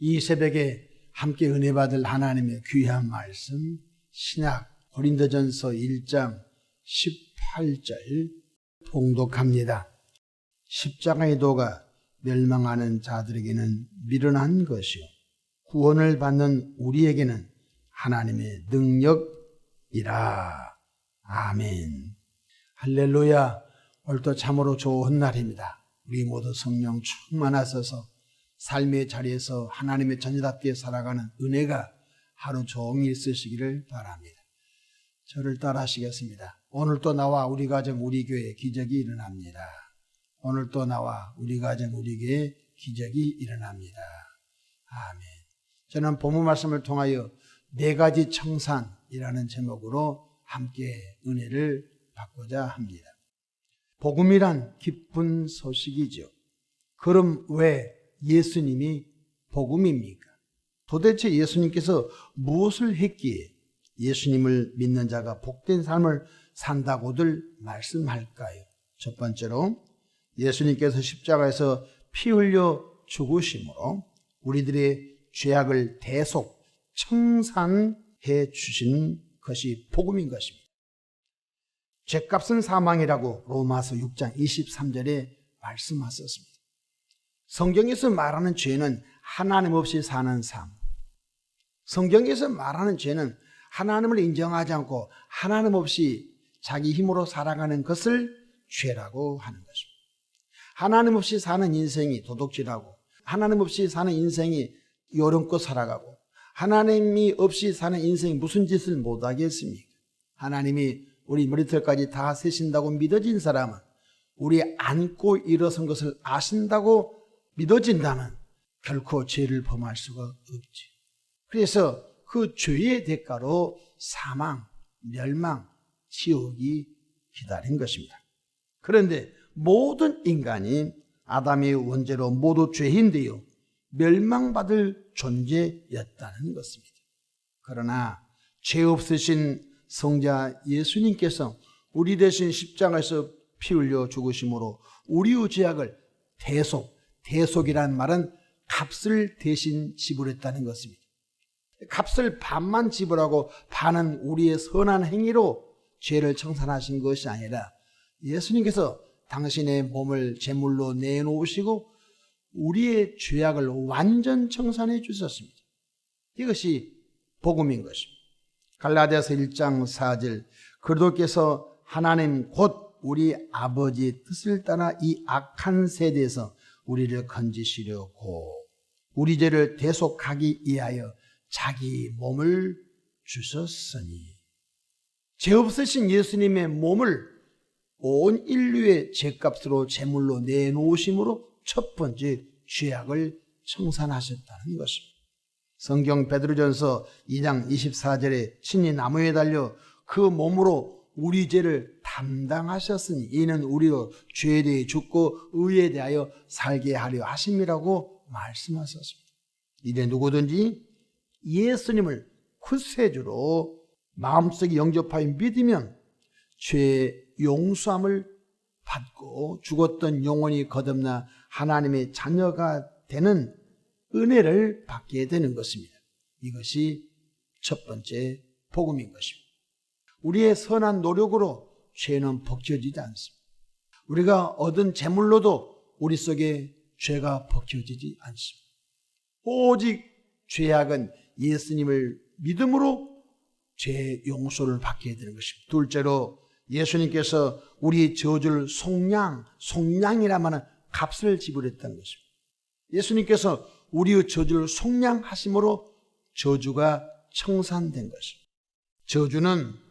이 새벽에 함께 은혜 받을 하나님의 귀한 말씀, 신약 고린도전서 1장 18절 봉독합니다. 십자가의 도가 멸망하는 자들에게는 미련한 것이요 구원을 받는 우리에게는 하나님의 능력이라. 아멘. 할렐루야. 오늘도 참으로 좋은 날입니다. 우리 모두 성령 충만하셔서 삶의 자리에서 하나님의 자녀답게 살아가는 은혜가 하루 종일 있으시기를 바랍니다. 저를 따라 하시겠습니다. 오늘 또 나와 우리 가정 우리 교회에 기적이 일어납니다. 오늘 또 나와 우리 가정 우리 교회에 기적이 일어납니다. 아멘. 저는 본문 말씀을 통하여 4가지 청산이라는 제목으로 함께 은혜를 받고자 합니다. 복음이란 기쁜 소식이죠. 그럼 왜 예수님이 복음입니까? 도대체 예수님께서 무엇을 했기에 예수님을 믿는 자가 복된 삶을 산다고들 말씀할까요? 첫 번째로 예수님께서 십자가에서 피 흘려 죽으심으로 우리들의 죄악을 대속 청산해 주신 것이 복음인 것입니다. 죄값은 사망이라고 로마서 6장 23절에 말씀하셨습니다. 성경에서 말하는 죄는 하나님 없이 사는 삶. 성경에서 말하는 죄는 하나님을 인정하지 않고 하나님 없이 자기 힘으로 살아가는 것을 죄라고 하는 것입니다. 하나님 없이 사는 인생이 도둑질하고 하나님 없이 사는 인생이 요령껏 살아가고 하나님이 없이 사는 인생이 무슨 짓을 못하겠습니까? 하나님이 우리 머리털까지 다 세신다고 믿어진 사람은 우리 안고 일어선 것을 아신다고 믿어진다면 결코 죄를 범할 수가 없지. 그래서 그 죄의 대가로 사망, 멸망, 지옥이 기다린 것입니다. 그런데 모든 인간이 아담의 원죄로 모두 죄인되어 멸망받을 존재였다는 것입니다. 그러나 죄 없으신 성자 예수님께서 우리 대신 십자가에서 피 흘려 죽으심으로 우리의 죄악을 대속이라는 말은 값을 대신 지불했다는 것입니다. 값을 반만 지불하고 반은 우리의 선한 행위로 죄를 청산하신 것이 아니라 예수님께서 당신의 몸을 제물로 내놓으시고 우리의 죄악을 완전 청산해 주셨습니다. 이것이 복음인 것입니다. 갈라디아서 1장 4절 그리스도께서 하나님 곧 우리 아버지의 뜻을 따라 이 악한 세대에서 우리를 건지시려고 우리 죄를 대속하기 위하여 자기 몸을 주셨으니 죄 없으신 예수님의 몸을 온 인류의 죄값으로 제물로 내놓으심으로 첫 번째 죄악을 청산하셨다는 것입니다. 성경 베드로전서 2장 24절에 신이 나무에 달려 그 몸으로 우리 죄를 담당하셨으니 이는 우리로 죄에 대해 죽고 의에 대하여 살게 하려 하심이라고 말씀하셨습니다. 이제 누구든지 예수님을 구세주로 마음속에 영접하여 믿으면 죄의 용서함을 받고 죽었던 영혼이 거듭나 하나님의 자녀가 되는 은혜를 받게 되는 것입니다. 이것이 첫 번째 복음인 것입니다. 우리의 선한 노력으로 죄는 벗겨지지 않습니다. 우리가 얻은 재물로도 우리 속에 죄가 벗겨지지 않습니다. 오직 죄악은 예수님을 믿음으로 죄 용서를 받게 되는 것입니다. 둘째로 예수님께서 우리의 저주를 속량이라면 값을 지불했다는 것입니다. 예수님께서 우리의 저주를 속량하심으로 저주가 청산된 것입니다. 저주는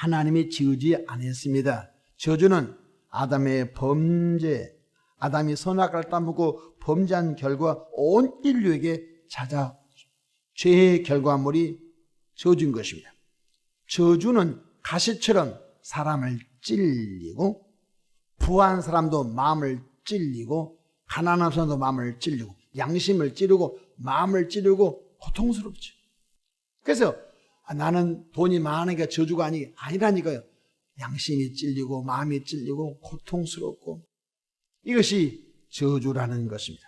하나님이 지으지 않았습니다. 저주는 아담의 범죄, 아담이 선악을 따먹고 범죄한 결과 온 인류에게 찾아 죄의 결과물이 저주인 것입니다. 저주는 가시처럼 사람을 찔리고 부한 사람도 마음을 찔리고 가난한 사람도 마음을 찔리고 양심을 찌르고 마음을 찌르고 고통스럽죠. 그래서 나는 돈이 많으니까 저주가 아니라니까요. 양심이 찔리고 마음이 찔리고 고통스럽고 이것이 저주라는 것입니다.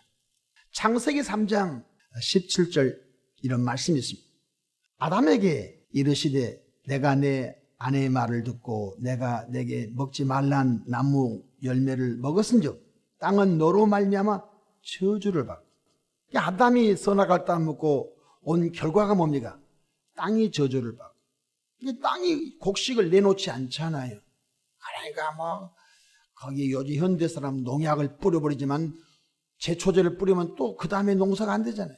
창세기 3장 17절 이런 말씀이 있습니다. 아담에게 이르시되 내가 내 아내의 말을 듣고 내가 내게 먹지 말란 나무 열매를 먹었은즉 땅은 너로 말미암아 저주를 받고. 아담이 선악을 따먹고 온 결과가 뭡니까? 땅이 저주를 받고. 땅이 곡식을 내놓지 않잖아요. 그러니까 거기 요즘 현대 사람 농약을 뿌려버리지만 제초제를 뿌리면 또 그 다음에 농사가 안 되잖아요.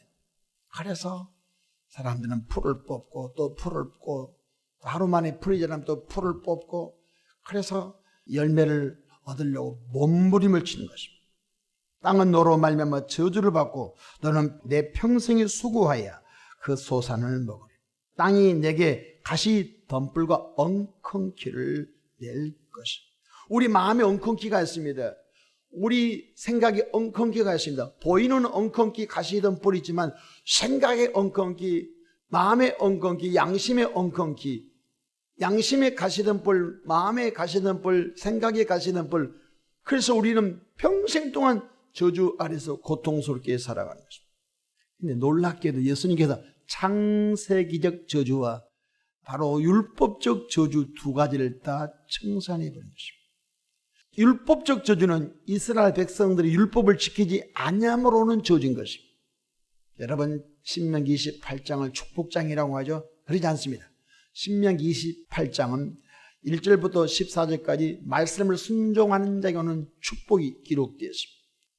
그래서 사람들은 풀을 뽑고 또 풀을 뽑고 하루 만에 풀이 자라면 또 풀을 뽑고 그래서 열매를 얻으려고 몸부림을 치는 것입니다. 땅은 너로 말미암아 저주를 받고 너는 내 평생에 수고하여 그 소산을 먹으리. 땅이 내게 가시 덤불과 엉겅퀴를 낼 것이다. 우리 마음에 엉겅퀴가 있습니다. 우리 생각에 엉겅퀴가 있습니다. 보이는 엉겅퀴 가시 덤불이지만 생각의 엉겅퀴, 마음의 엉겅퀴, 양심의 엉겅퀴, 양심의 가시덤불, 마음의 가시덤불, 생각의 가시덤불. 그래서 우리는 평생 동안 저주 아래서 고통스럽게 살아가는 것입니다. 근데 놀랍게도 예수님께서 창세기적 저주와 바로 율법적 저주 두 가지를 다 청산해 버린 것입니다. 율법적 저주는 이스라엘 백성들이 율법을 지키지 아니함으로 오는 저주인 것입니다. 여러분 신명기 28장을 축복장이라고 하죠. 그러지 않습니다. 신명기 28장은 1절부터 14절까지 말씀을 순종하는 자에게 오는 축복이 기록되어 있습니다.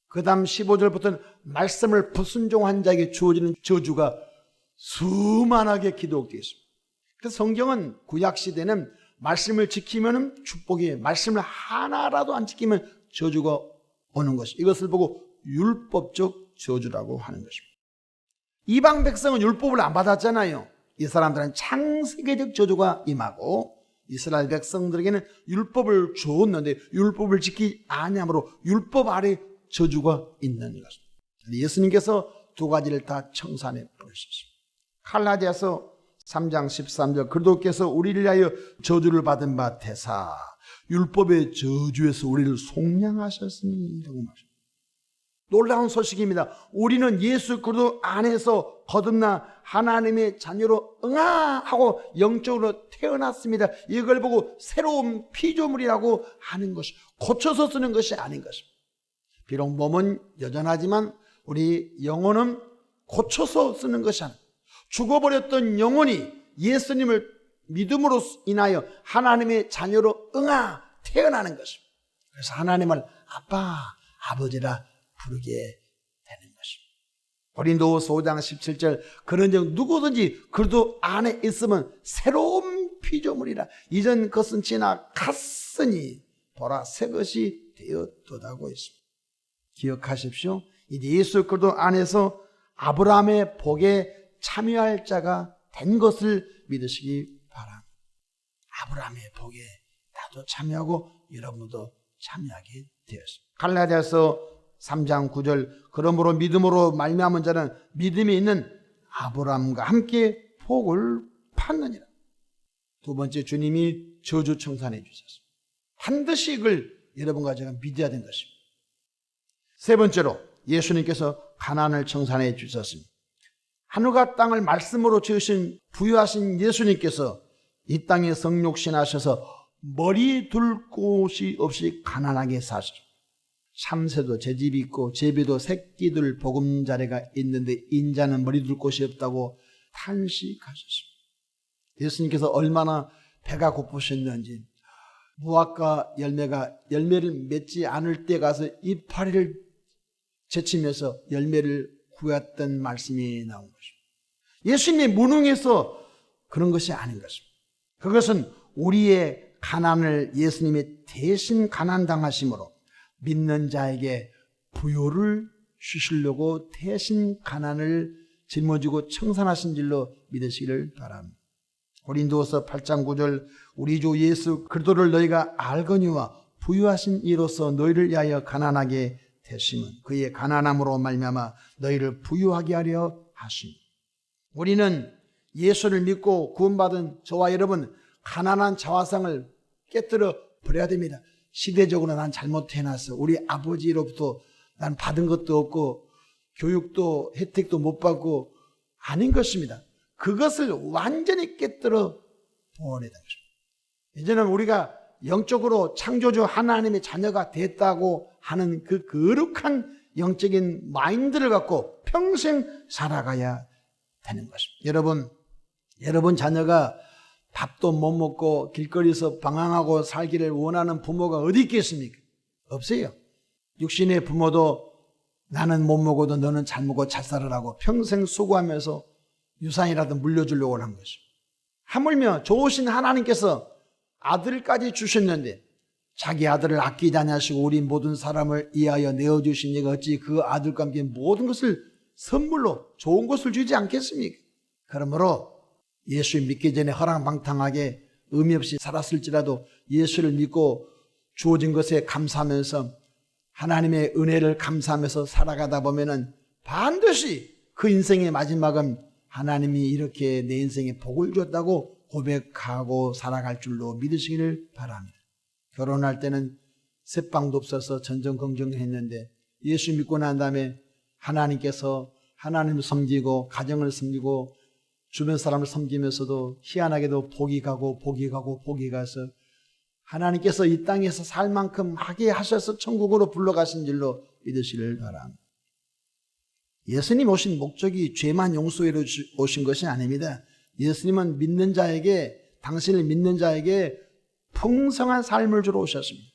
그 다음 15절부터는 말씀을 불순종한 자에게 주어지는 저주가 수만하게 기록되어 있습니다. 그래서 성경은 구약시대는 말씀을 지키면 축복이, 말씀을 하나라도 안 지키면 저주가 오는 것입니다. 이것을 보고 율법적 저주라고 하는 것입니다. 이방 백성은 율법을 안 받았잖아요. 이 사람들은 창세기적 저주가 임하고 이스라엘 백성들에게는 율법을 주었는데 율법을 지키지 아니함으로 율법 아래 저주가 있는 것입니다. 예수님께서 두 가지를 다 청산해 버리셨습니다. 갈라디아서 3장 13절 그리스도께서 우리를 위하여 저주를 받은 바 되사 율법의 저주에서 우리를 속량하셨으니 라고 말합니다. 놀라운 소식입니다. 우리는 예수 그리스도 안에서 거듭나 하나님의 자녀로 응하하고 영적으로 태어났습니다. 이걸 보고 새로운 피조물이라고 하는 것이 고쳐서 쓰는 것이 아닌 것입니다. 비록 몸은 여전하지만 우리 영혼은 고쳐서 쓰는 것이 아닙니다. 죽어버렸던 영혼이 예수님을 믿음으로 인하여 하나님의 자녀로 태어나는 것입니다. 그래서 하나님을 아빠, 아버지라 부르게 되는 것입니다. 고린도후서 5장 17절 그런즉 누구든지 그리스도 안에 있으면 새로운 피조물이라 이전 것은 지나갔으니 보라 새 것이 되었도다고 했습니다. 기억하십시오. 이제 예수 그리스도 안에서 아브라함의 복에 참여할 자가 된 것을 믿으시기 바랍니다. 아브라함의 복에 나도 참여하고 여러분도 참여하게 되었습니다. 갈라디아서 3장 9절 그러므로 믿음으로 말미암은 자는 믿음이 있는 아브라함과 함께 복을 받느니라. 두 번째 주님이 저주 청산해 주셨습니다. 반드시 이걸 여러분과 제가 믿어야 되는 것입니다. 세 번째로 예수님께서 가난을 청산해 주셨습니다. 하늘과 땅을 말씀으로 지으신 부유하신 예수님께서 이 땅에 성육신하셔서 머리 둘 곳이 없이 가난하게 사셨습니다. 참새도 제 집이 있고 제비도 새끼들 보금자리가 있는데 인자는 머리 둘 곳이 없다고 탄식하셨습니다. 예수님께서 얼마나 배가 고프셨는지 무화과 열매를 맺지 않을 때 가서 이파리를 제치면서 열매를 구했던 말씀이 나온 것입니다. 예수님이 무능해서 그런 것이 아닌 것입니다. 그것은 우리의 가난을 예수님이 대신 가난당하심으로 믿는 자에게 부요를 주시려고 대신 가난을 짊어지고 청산하신 줄로 믿으시기를 바랍니다. 고린도후서 8장 9절 우리 주 예수 그리스도를 너희가 알거니와 부유하신 이로써 너희를 위하여 가난하게 되심은 그의 가난함으로 말미암아 너희를 부유하게 하려 하시니. 우리는 예수를 믿고 구원받은 저와 여러분 가난한 자화상을 깨뜨려 버려야 됩니다. 시대적으로 난 잘못해놨어. 우리 아버지로부터 난 받은 것도 없고 교육도 혜택도 못 받고 아닌 것입니다. 그것을 완전히 깨뜨려 버리는 것입니다. 이제는 우리가 영적으로 창조주 하나님의 자녀가 됐다고 하는 그 거룩한 영적인 마인드를 갖고 평생 살아가야 되는 것입니다. 여러분 자녀가 밥도 못 먹고 길거리에서 방황하고 살기를 원하는 부모가 어디 있겠습니까? 없어요. 육신의 부모도 나는 못 먹어도 너는 잘 먹고 잘 살아라고 평생 수고하면서 유산이라도 물려주려고 하는 것입니다. 하물며 좋으신 하나님께서 아들까지 주셨는데 자기 아들을 아끼지 아니하시고 우리 모든 사람을 위하여 내어주신 이가 어찌 그 아들과 함께 모든 것을 선물로 좋은 것을 주지 않겠습니까? 그러므로 예수 믿기 전에 허랑방탕하게 의미 없이 살았을지라도 예수를 믿고 주어진 것에 감사하면서 하나님의 은혜를 감사하면서 살아가다 보면은 반드시 그 인생의 마지막은 하나님이 이렇게 내 인생에 복을 줬다고 고백하고 살아갈 줄로 믿으시기를 바랍니다. 결혼할 때는 새방도 없어서 전전긍긍했는데 예수 믿고 난 다음에 하나님께서 하나님을 섬기고 가정을 섬기고 주변 사람을 섬기면서도 희한하게도 복이 가고 가서 하나님께서 이 땅에서 살 만큼 하게 하셔서 천국으로 불러가신 줄로 믿으시길 바랍니다. 예수님 오신 목적이 죄만 용서해 오신 것이 아닙니다. 예수님은 믿는 자에게, 당신을 믿는 자에게 풍성한 삶을 주러 오셨습니다.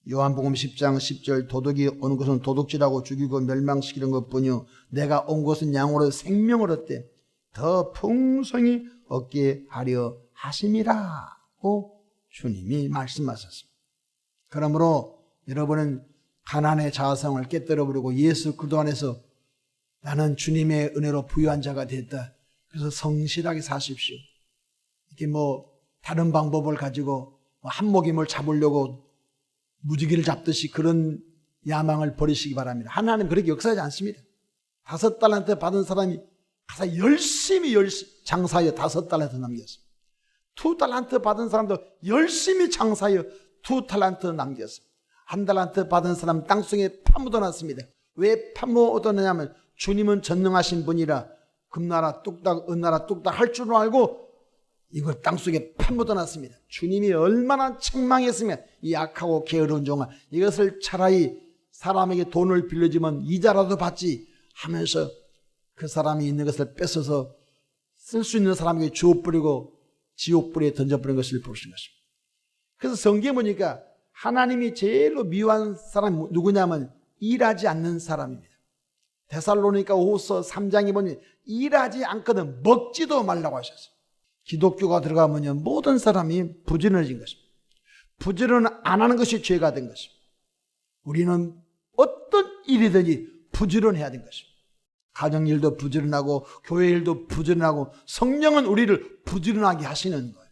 요한복음 10장 10절 도둑이 오는 것은 도둑질하고 죽이고 멸망시키는 것뿐이요 내가 온 것은 양으로 생명을 얻되 더 풍성히 얻게 하려 하심이라고 주님이 말씀하셨습니다. 그러므로 여러분은 가난의 자아성을 깨뜨려버리고 예수 그리스도 안에서 나는 주님의 은혜로 부유한 자가 됐다. 그래서 성실하게 사십시오. 이렇게 다른 방법을 가지고 한목임을 잡으려고 무지개를 잡듯이 그런 야망을 버리시기 바랍니다. 하나님 그렇게 역사하지 않습니다. 5달란트 받은 사람이 가서 열심히 장사하여 5달란트 남겼습니다. 2달란트 받은 사람도 열심히 장사하여 2달란트 남겼습니다. 1달란트 받은 사람 땅속에 파묻어 놨습니다. 왜 파묻어 놨냐면 주님은 전능하신 분이라 금나라 뚝딱 은나라 뚝딱 할 줄 알고 이걸 땅속에 파묻어 놨습니다. 주님이 얼마나 책망했으면 이 악하고 게으른 종아 이것을 차라리 사람에게 돈을 빌려주면 이자라도 받지 하면서 그 사람이 있는 것을 뺏어서 쓸 수 있는 사람에게 주어버리고 지옥불에 던져버린 것을 보신 것입니다. 그래서 성경에 보니까 하나님이 제일로 미워하는 사람이 누구냐면 일하지 않는 사람입니다. 데살로니가 후서 3장에 보니 일하지 않거든 먹지도 말라고 하셨어요. 기독교가 들어가면 모든 사람이 부지런해진 것입니다. 부지런 안 하는 것이 죄가 된 것입니다. 우리는 어떤 일이든지 부지런해야 된 것입니다. 가정일도 부지런하고 교회 일도 부지런하고 성령은 우리를 부지런하게 하시는 거예요.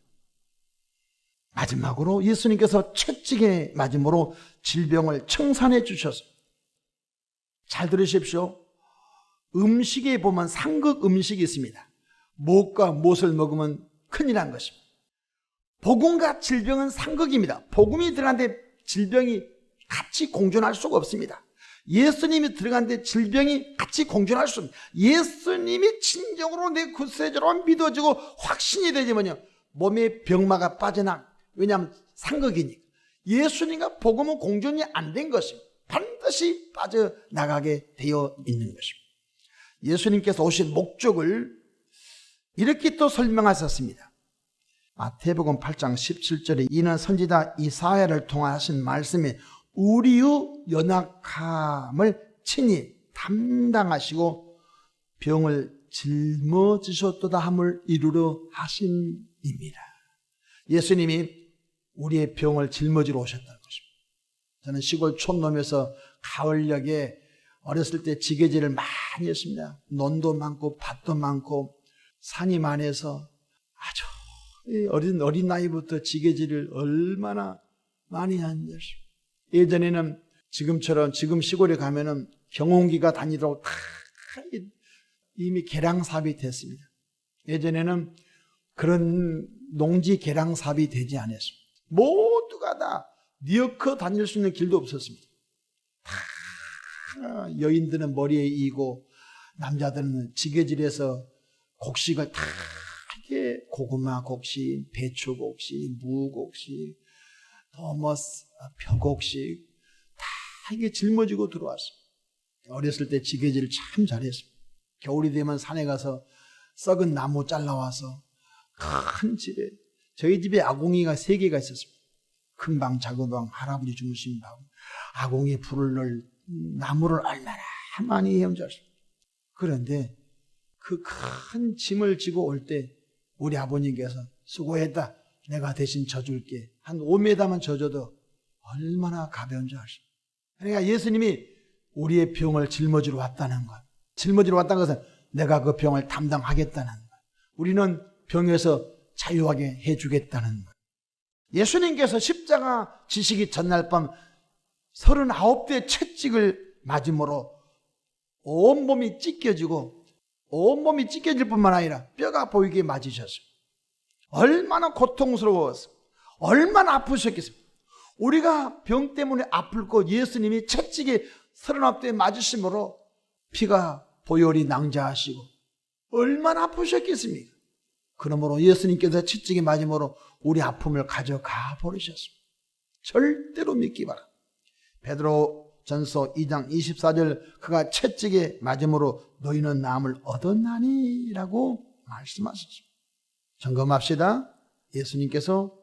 마지막으로 예수님께서 채찍에 맞음으로 질병을 청산해 주셨어요. 잘 들으십시오. 음식에 보면 상극 음식이 있습니다. 무엇과 무엇을 먹으면 큰일 난 것입니다. 복음과 질병은 상극입니다. 복음이 들어간데 질병이 같이 공존할 수가 없습니다. 예수님이 들어간데 질병이 같이 공존할 수 없습니다. 예수님이 진정으로 내 구세주로 믿어지고 확신이 되지만요 몸에 병마가 빠져나. 왜냐하면 상극이니까. 예수님과 복음은 공존이 안 된 것입니다. 반드시 빠져나가게 되어 있는 것입니다. 예수님께서 오신 목적을 이렇게 또 설명하셨습니다. 마태복음 8장 17절에 이는 선지자 이사야를 통하신 말씀에 우리의 연약함을 친히 담당하시고 병을 짊어지셨도다 함을 이루려 하심입니다. 예수님이 우리의 병을 짊어지러 오셨다는 것입니다. 저는 시골 촌놈에서 가을녘에 어렸을 때 지게질을 많이 했습니다. 논도 많고 밭도 많고 산이 많아서 아주 어린 나이부터 지게질을 얼마나 많이 한 것입니다. 예전에는 지금처럼 지금 시골에 가면은 경운기가 다니도록 다 이미 계량삽이 됐습니다. 예전에는 그런 농지 계량삽이 되지 않았습니다. 모두가 다 니어커 다닐 수 있는 길도 없었습니다. 다 여인들은 머리에 이고 남자들은 지게질해서 곡식을 다 이렇게 고구마 곡식, 배추 곡식, 무 곡식, 또 뭐 벼곡식 다 이게 짊어지고 들어왔어요. 어렸을 때 지게질을 참 잘했어요. 겨울이 되면 산에 가서 썩은 나무 잘라와서 큰 집에, 저희 집에 아궁이가 3개가 있었습니다. 큰 방, 작은 방, 할아버지 주무신 방. 아궁이에 불을 넣을 나무를 얼마나 많이 헤엄쳤어요. 그런데 그 큰 짐을 지고 올 때 우리 아버님께서 수고했다, 내가 대신 져줄게, 한 5m만 져줘도 얼마나 가벼운 줄 아십니까? 그러니까 예수님이 우리의 병을 짊어지러 왔다는 것, 짊어지러 왔다는 것은 내가 그 병을 담당하겠다는 것, 우리는 병에서 자유하게 해주겠다는 것. 예수님께서 십자가 지시기 전날 밤 39대 채찍을 맞음으로 온몸이 찢겨지고, 온몸이 찢겨질 뿐만 아니라 뼈가 보이게 맞으셨어요. 얼마나 고통스러웠어요. 얼마나 아프셨겠습니까? 우리가 병 때문에 아플 것 예수님이 채찍에 39대 맞으심으로 피가 보혈이 낭자하시고 얼마나 아프셨겠습니까? 그러므로 예수님께서 채찍에 맞음으로 우리 아픔을 가져가 버리셨습니다. 절대로 믿기 바랍니다. 베드로 전서 2장 24절, 그가 채찍에 맞음으로 너희는 나음을 얻었나니 라고 말씀하셨습니다. 점검합시다. 예수님께서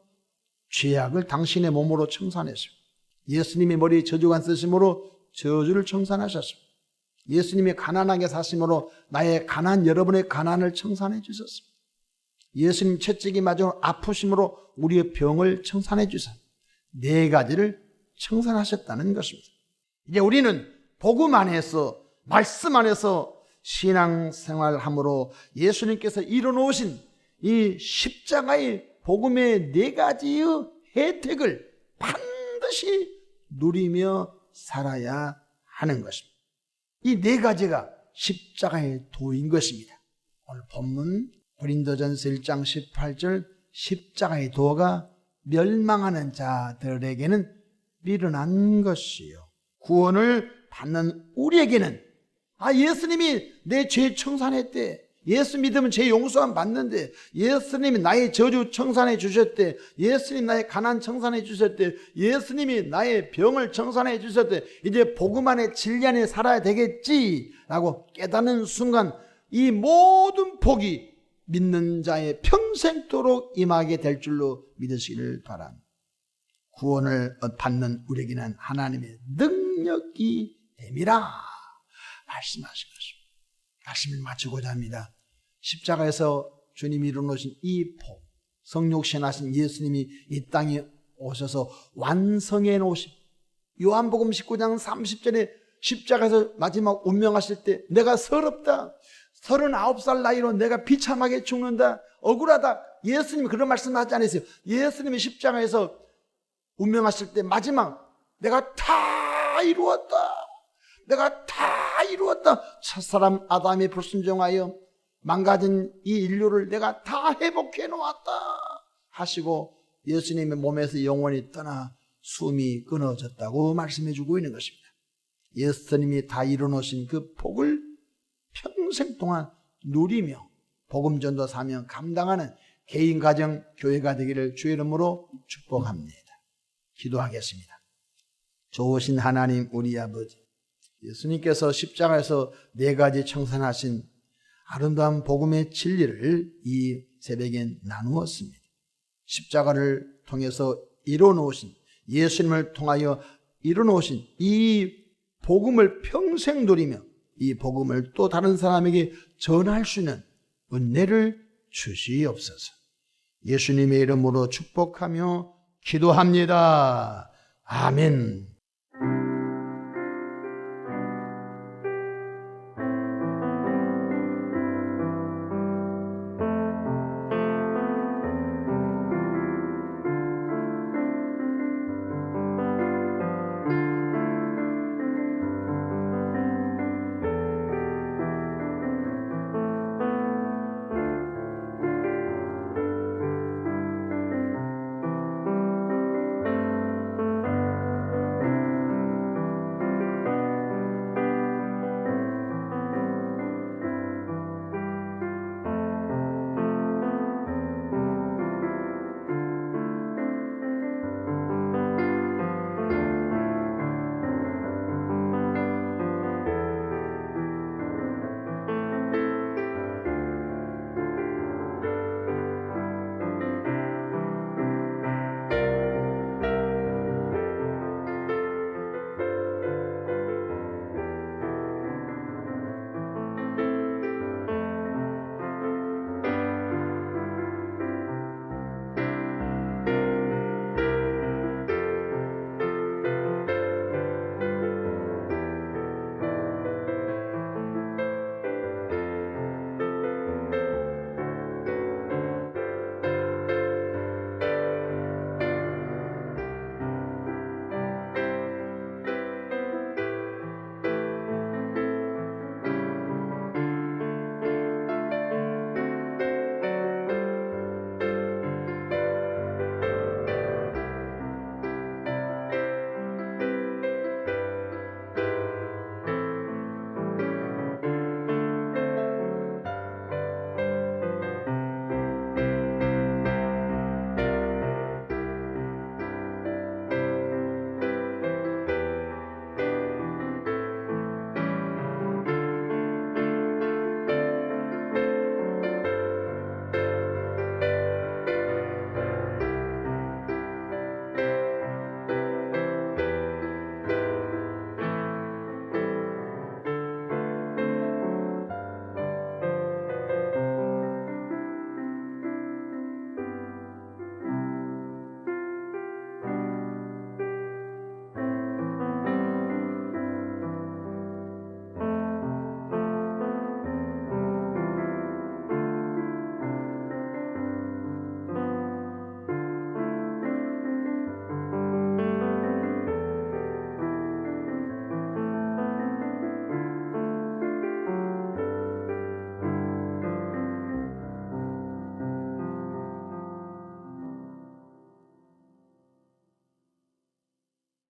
죄악을 당신의 몸으로 청산했습니다. 예수님의 머리에 저주가 쓰심으로 저주를 청산하셨습니다. 예수님이 가난하게 사심으로 나의 가난, 여러분의 가난을 청산해 주셨습니다. 예수님 채찍이 맞아 아프심으로 우리의 병을 청산해 주셨습니다. 4가지를 청산하셨다는 것입니다. 이제 우리는 복음 안에서, 말씀 안에서 신앙생활함으로 예수님께서 이뤄놓으신 이 십자가의 복음의 4가지의 혜택을 반드시 누리며 살아야 하는 것입니다. 이 4가지가 십자가의 도인 것입니다. 오늘 본문 고린도전서 1장 18절, 십자가의 도가 멸망하는 자들에게는 미련한 것이요, 구원을 받는 우리에게는, 예수님이 내 죄 청산했대, 예수 믿으면 죄 용서함 받는데, 예수님이 나의 저주 청산해 주셨대, 예수님 나의 가난 청산해 주셨대, 예수님이 나의 병을 청산해 주셨대, 이제 복음 안에 진리 안에 살아야 되겠지 라고 깨닫는 순간 이 모든 복이 믿는 자의 평생도록 임하게 될 줄로 믿으시기를 바랍니다. 구원을 받는 우리에게는 하나님의 능력이 됨이라 말씀하신 것입니다. 말씀을 마치고자 합니다. 십자가에서 주님이 이루어놓으신 이 복, 성육신하신 예수님이 이 땅에 오셔서 완성해 놓으신, 요한복음 19장 30절에 십자가에서 마지막 운명하실 때 내가 서럽다, 39살 나이로 내가 비참하게 죽는다, 억울하다, 예수님이 그런 말씀하지 않으세요. 예수님이 십자가에서 운명하실 때 마지막 내가 다 이루었다, 내가 다 이루었다, 첫사람 아담이 불순종하여 망가진 이 인류를 내가 다 회복해 놓았다 하시고 예수님의 몸에서 영원히 떠나 숨이 끊어졌다고 말씀해 주고 있는 것입니다. 예수님이 다 이루어놓으신 그 복을 평생 동안 누리며 복음전도 사명 감당하는 개인, 가정, 교회가 되기를 주의 이름으로 축복합니다. 기도하겠습니다. 좋으신 하나님 우리 아버지, 예수님께서 십자가에서 4가지 청산하신 아름다운 복음의 진리를 이 새벽에 나누었습니다. 십자가를 통해서 이뤄놓으신, 예수님을 통하여 이뤄놓으신 이 복음을 평생 누리며 이 복음을 또 다른 사람에게 전할 수 있는 은혜를 주시옵소서. 예수님의 이름으로 축복하며 기도합니다. 아멘.